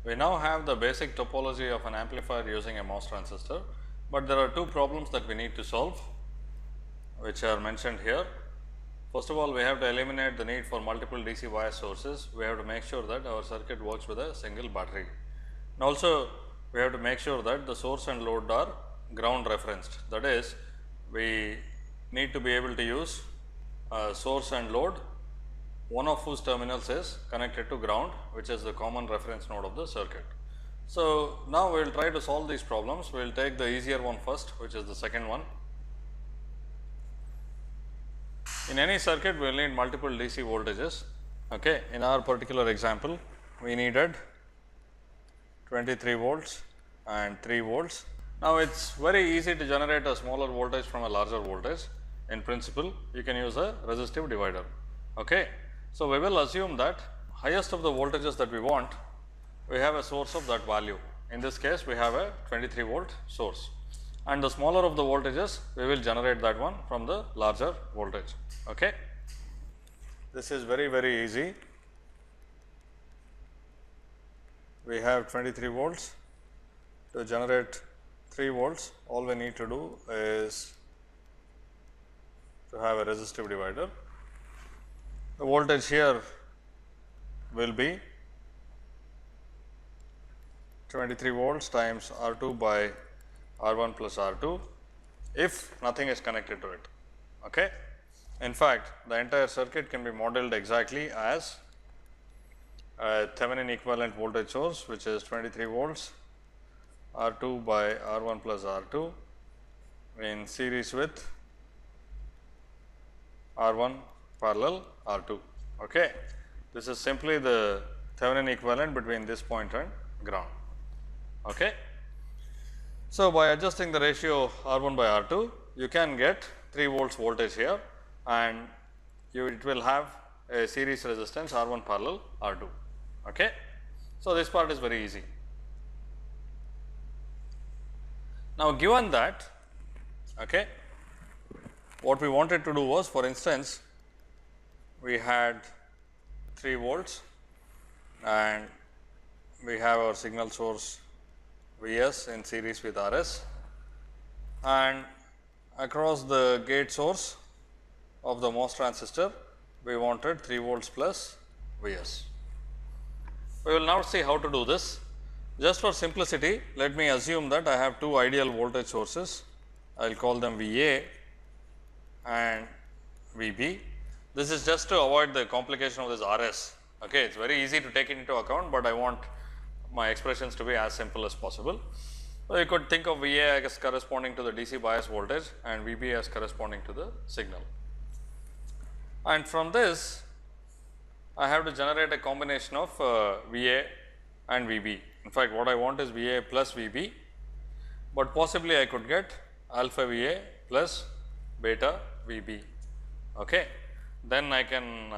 we now have the basic topology of an amplifier using a MOS transistor, but there are two problems that we need to solve, which are mentioned here. First of all, we have to eliminate the need for multiple DC bias sources. We have to make sure that our circuit works with a single battery. And also, we have to make sure that the source and load are ground referenced. That is, we need to be able to use source and load, one of whose terminals is connected to ground, which is the common reference node of the circuit. So, now we will try to solve these problems. We will take the easier one first, which is the second one. In any circuit, we will need multiple DC voltages. Okay. In our particular example, we needed 23 volts and 3 volts. Now, it is very easy to generate a smaller voltage from a larger voltage. In principle, you can use a resistive divider. Okay. So, we will assume that highest of the voltages that we want, we have a source of that value. In this case, we have a 23 volt source, and the smaller of the voltages, we will generate that one from the larger voltage. Okay. This is very easy. We have 23 volts. To generate 3 volts, all we need to do is to have a resistive divider. The voltage here will be 23 volts times R2 by R1 plus R2, if nothing is connected to it. Okay. In fact, the entire circuit can be modeled exactly as a Thevenin equivalent voltage source, which is 23 volts R2 by R1 plus R2 in series with R1 parallel R2. Okay. This is simply the Thevenin equivalent between this point and ground. Okay. So, by adjusting the ratio R1 by R2, you can get 3 volts voltage here, and it will have a series resistance R1 parallel R2. Okay. So, this part is very easy. Now, given that, okay, what we wanted to do was, for instance, we had 3 volts and we have our signal source Vs in series with Rs, and across the gate source of the MOS transistor, we wanted 3 volts plus Vs. We will now see how to do this. Just for simplicity, let me assume that I have two ideal voltage sources. I will call them Va and Vb. This is just to avoid the complication of this Rs. Okay, it is very easy to take it into account, but I want my expressions to be as simple as possible. So, you could think of Va as corresponding to the DC bias voltage and Vb as corresponding to the signal. And from this, I have to generate a combination of Va and Vb. In fact, what I want is Va plus Vb, but possibly I could get alpha Va plus beta Vb. Okay. Then I can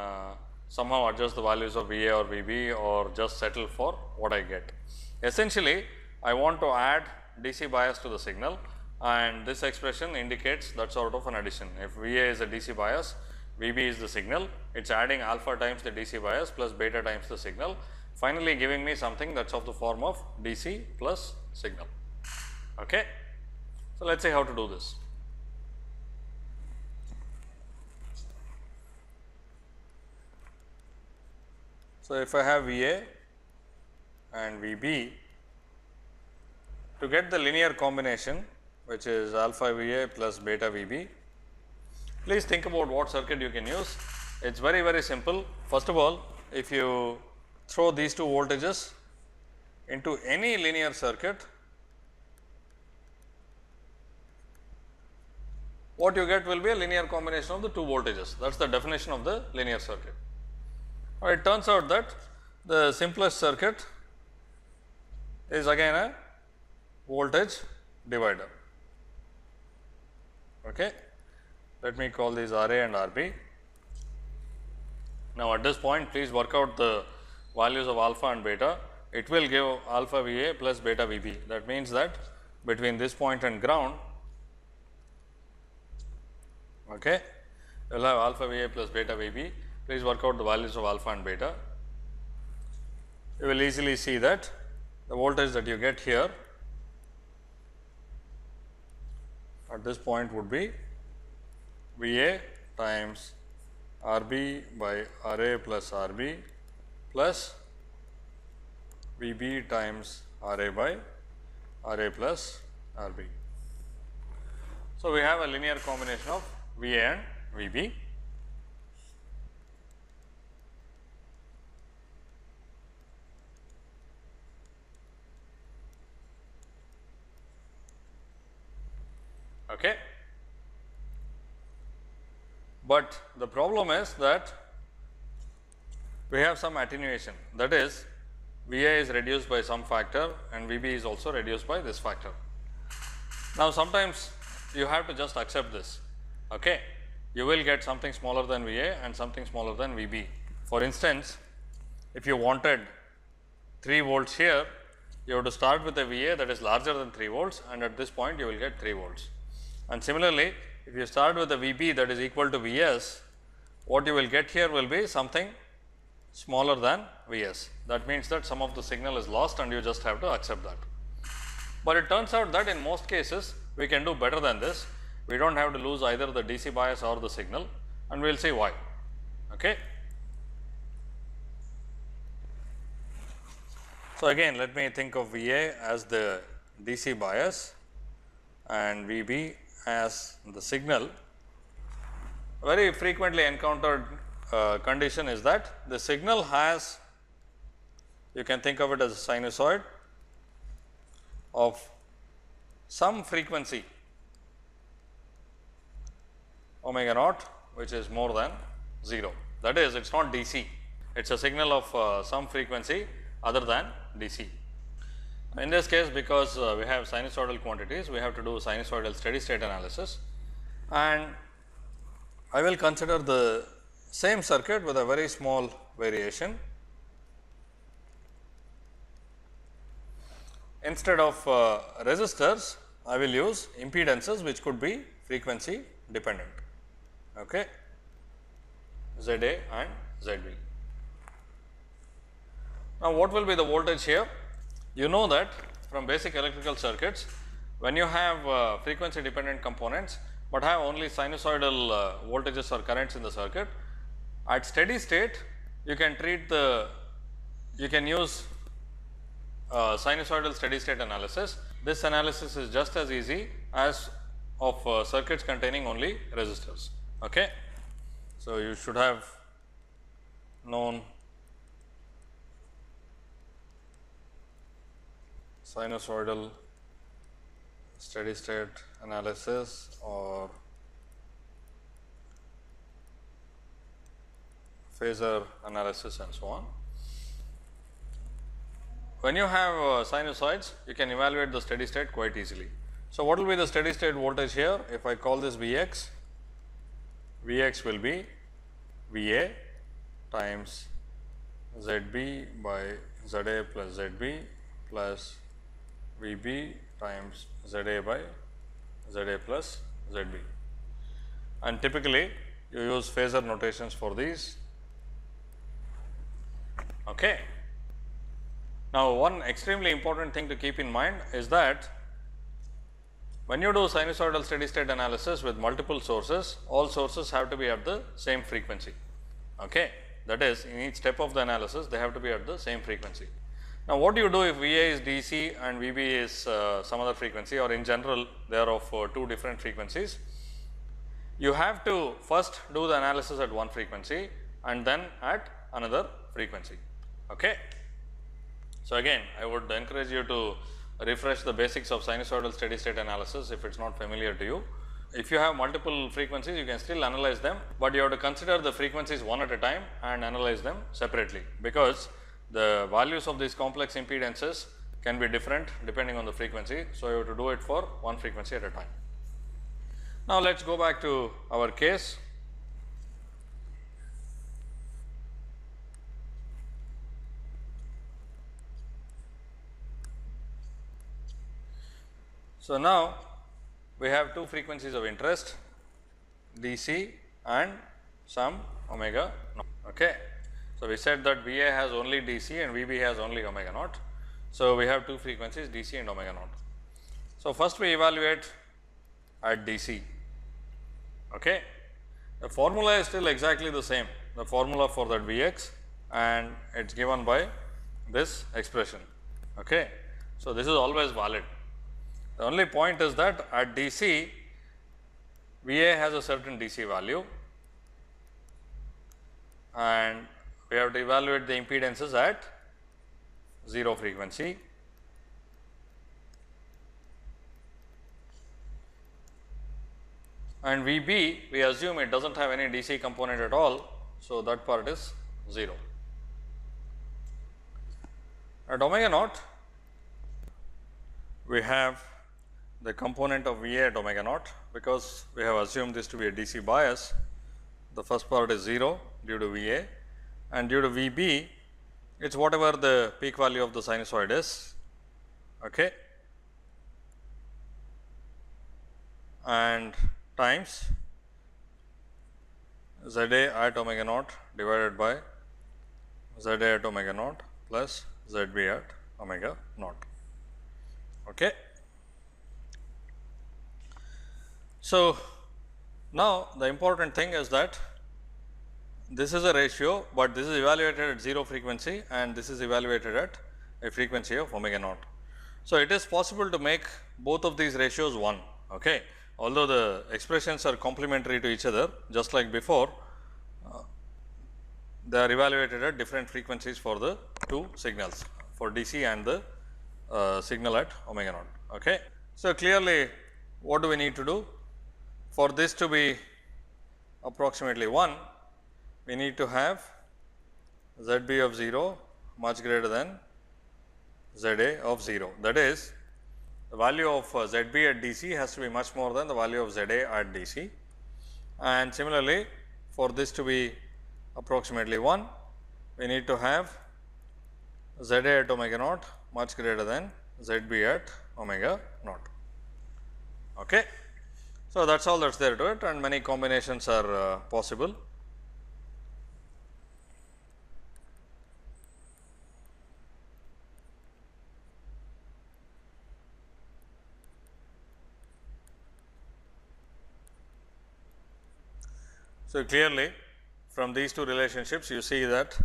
somehow adjust the values of Va or Vb, or just settle for what I get. Essentially, I want to add DC bias to the signal, and this expression indicates that sort of an addition. If Va is a DC bias, Vb is the signal, it is adding alpha times the DC bias plus beta times the signal, finally giving me something that is of the form of DC plus signal. Okay. So, let us see how to do this. So, if I have Va and Vb, to get the linear combination, which is alpha Va plus beta Vb, please think about what circuit you can use. It is very simple. First of all, if you throw these two voltages into any linear circuit, what you get will be a linear combination of the two voltages. That is the definition of the linear circuit. It turns out that the simplest circuit is again a voltage divider. Okay. Let me call these Ra and Rb. Now, at this point, please work out the values of alpha and beta. It will give alpha Va plus beta Vb. That means that between this point and ground, okay, you will have alpha Va plus beta Vb. Please work out the values of alpha and beta. You will easily see that the voltage that you get here at this point would be V A times R B by R A plus R B plus V B times R A by R A plus R B. So, we have a linear combination of V A and V B. Okay. But the problem is that we have some attenuation, that is V A is reduced by some factor and V B is also reduced by this factor. Now, sometimes you have to just accept this. Okay. You will get something smaller than V A and something smaller than V B. For instance, if you wanted 3 volts here, you have to start with a V A that is larger than 3 volts, and at this point you will get 3 volts. And similarly, if you start with a V B that is equal to V S, what you will get here will be something smaller than V S. That means that some of the signal is lost and you just have to accept that. But it turns out that in most cases we can do better than this. We do not have to lose either the DC bias or the signal, and we will see why. Okay. So, again let me think of V A as the DC bias and V B as the signal. Very frequently encountered condition is that the signal has, you can think of it as a sinusoid of some frequency omega naught, which is more than 0. That is, it is not DC, it is a signal of some frequency other than DC. In this case, because we have sinusoidal quantities, we have to do sinusoidal steady state analysis, and I will consider the same circuit with a very small variation. Instead of resistors, I will use impedances which could be frequency dependent. Okay. Z A and Z B. Now, what will be the voltage here? You know that from basic electrical circuits, when you have frequency dependent components, but have only sinusoidal voltages or currents in the circuit, at steady state you can use sinusoidal steady state analysis. This analysis is just as easy as of circuits containing only resistors. Okay. So, you should have known sinusoidal steady state analysis or phasor analysis and so on. When you have sinusoids, you can evaluate the steady state quite easily. So, what will be the steady state voltage here? If I call this V x, V x will be V A times Z B by Z A plus Z B plus V B times Z A by Z A plus Z B, and typically you use phasor notations for these. Okay. Now, one extremely important thing to keep in mind is that when you do sinusoidal steady state analysis with multiple sources, all sources have to be at the same frequency. Okay. That is, in each step of the analysis they have to be at the same frequency. Now, what do you do if V A is DC and V B is some other frequency, or in general they are of 2 different frequencies? You have to first do the analysis at one frequency and then at another frequency. Okay. So, again I would encourage you to refresh the basics of sinusoidal steady state analysis if it is not familiar to you. If you have multiple frequencies, you can still analyze them, but you have to consider the frequencies one at a time and analyze them separately, because the values of these complex impedances can be different depending on the frequency. So, you have to do it for one frequency at a time. Now, let us go back to our case. So, now we have 2 frequencies of interest, DC and some omega naught. Okay. So, we said that V A has only DC and V B has only omega naught. So, we have two frequencies DC and omega naught. So, first we evaluate at DC. Okay. The formula is still exactly the same, the formula for that Vx, and it is given by this expression. Okay. So, this is always valid. The only point is that at DC, Va has a certain DC value, and we have to evaluate the impedances at 0 frequency. And Vb, we assume it does not have any DC component at all. So, that part is 0. At omega naught, we have the component of Va at omega naught, because we have assumed this to be a DC bias. The first part is 0 due to Va, and due to Vb, it is whatever the peak value of the sinusoid is. Okay. And times Z A at omega naught divided by Z A at omega naught plus Z B at omega naught. Okay. So, now the important thing is that this is a ratio, but this is evaluated at 0 frequency and this is evaluated at a frequency of omega naught. So, it is possible to make both of these ratios 1. Okay. Although the expressions are complementary to each other, just like before, they are evaluated at different frequencies for the two signals, for DC and the signal at omega naught. Okay. So, clearly what do we need to do? For this to be approximately 1, we need to have ZB of 0 much greater than ZA of 0. That is, the value of ZB at DC has to be much more than the value of ZA at DC, and similarly for this to be approximately 1, we need to have ZA at omega naught much greater than ZB at omega naught. Okay. So, that is all that is there to it, and many combinations are possible. So, clearly from these two relationships you see that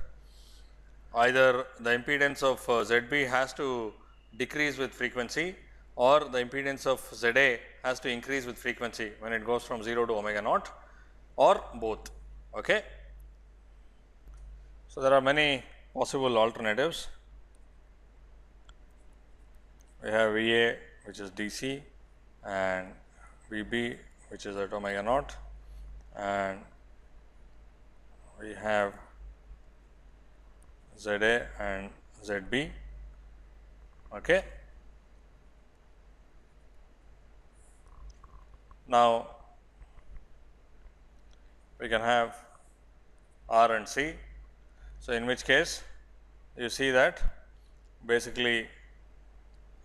either the impedance of ZB has to decrease with frequency, or the impedance of ZA has to increase with frequency when it goes from 0 to omega naught, or both. Okay. So, there are many possible alternatives. We have Va which is DC, and Vb which is at omega naught, and we have ZA and ZB. Okay. Now, we can have R and C. So, in which case you see that basically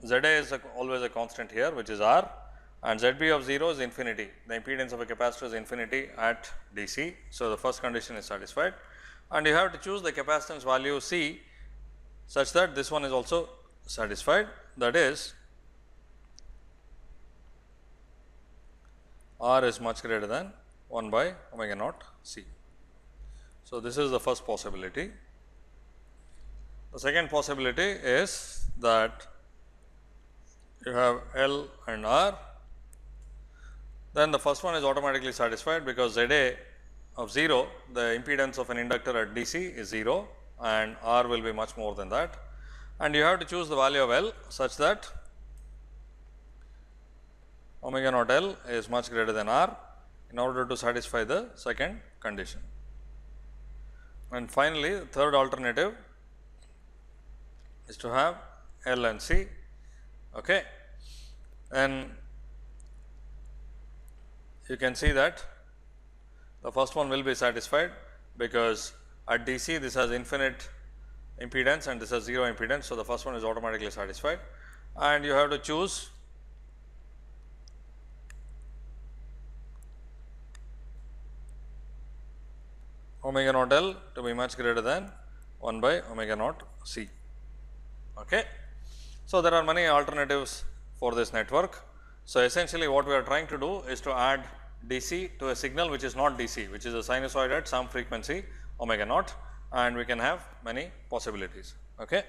ZA is always a constant here, which is R, and ZB of 0 is infinity. The impedance of a capacitor is infinity at DC. So, the first condition is satisfied, and you have to choose the capacitance value C such that this one is also satisfied, that is R is much greater than 1 by omega naught C. So, this is the first possibility. The second possibility is that you have L and R, then the first one is automatically satisfied, because ZA of 0, the impedance of an inductor at DC is 0, and R will be much more than that, and you have to choose the value of L such that omega naught L is much greater than R in order to satisfy the second condition. And finally, the third alternative is to have L and C. Okay. And you can see that the first one will be satisfied, because at DC this has infinite impedance and this has 0 impedance. So, the first one is automatically satisfied, and you have to choose omega naught L to be much greater than 1 by omega naught C. Okay. So, there are many alternatives for this network. So, essentially what we are trying to do is to add DC to a signal which is not DC, which is a sinusoid at some frequency omega naught, and we can have many possibilities. Okay.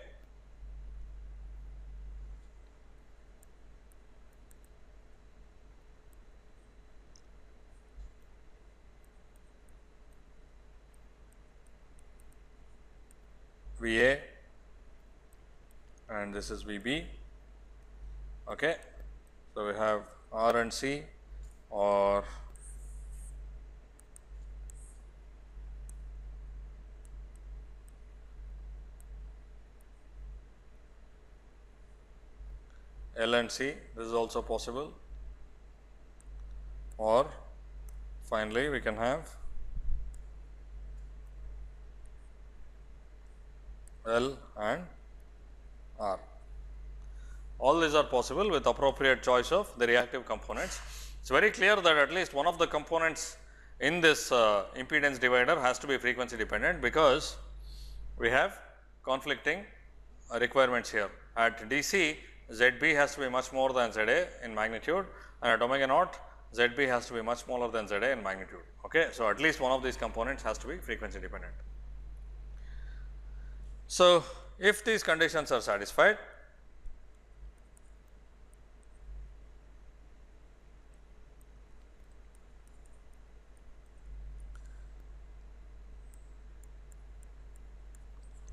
VA and this is VB. Okay. So, we have R and C or L and C, this is also possible, or finally, we can have L and R. All these are possible with appropriate choice of the reactive components. It is very clear that at least one of the components in this impedance divider has to be frequency dependent, because we have conflicting requirements here. At DC, ZB has to be much more than ZA in magnitude, and at omega naught, ZB has to be much smaller than ZA in magnitude. Okay. So, at least one of these components has to be frequency dependent. So, if these conditions are satisfied,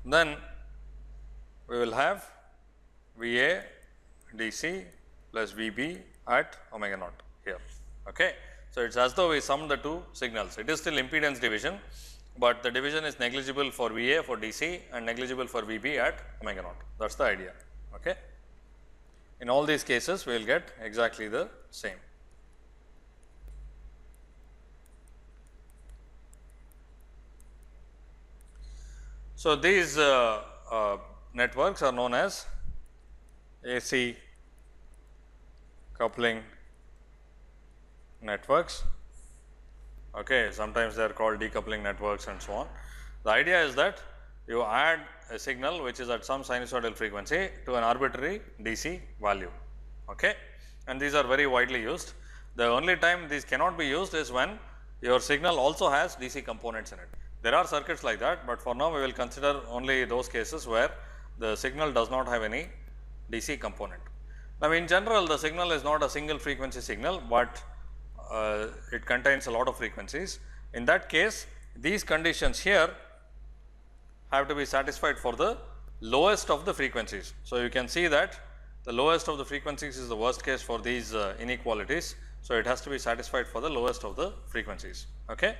then we will have VA DC plus VB at omega naught here. Okay. So, it is as though we sum the two signals. It is still impedance division, but the division is negligible for VA for DC and negligible for VB at omega naught. That is the idea. Okay. In all these cases, we will get exactly the same. So, these networks are known as AC coupling networks. Okay. Sometimes they are called decoupling networks and so on. The idea is that you add a signal which is at some sinusoidal frequency to an arbitrary DC value. Okay. And these are very widely used. The only time these cannot be used is when your signal also has DC components in it. There are circuits like that, but for now we will consider only those cases where the signal does not have any DC component. Now, in general the signal is not a single frequency signal, but it contains a lot of frequencies. In that case, these conditions here have to be satisfied for the lowest of the frequencies. So, you can see that the lowest of the frequencies is the worst case for these inequalities. So, it has to be satisfied for the lowest of the frequencies. Okay.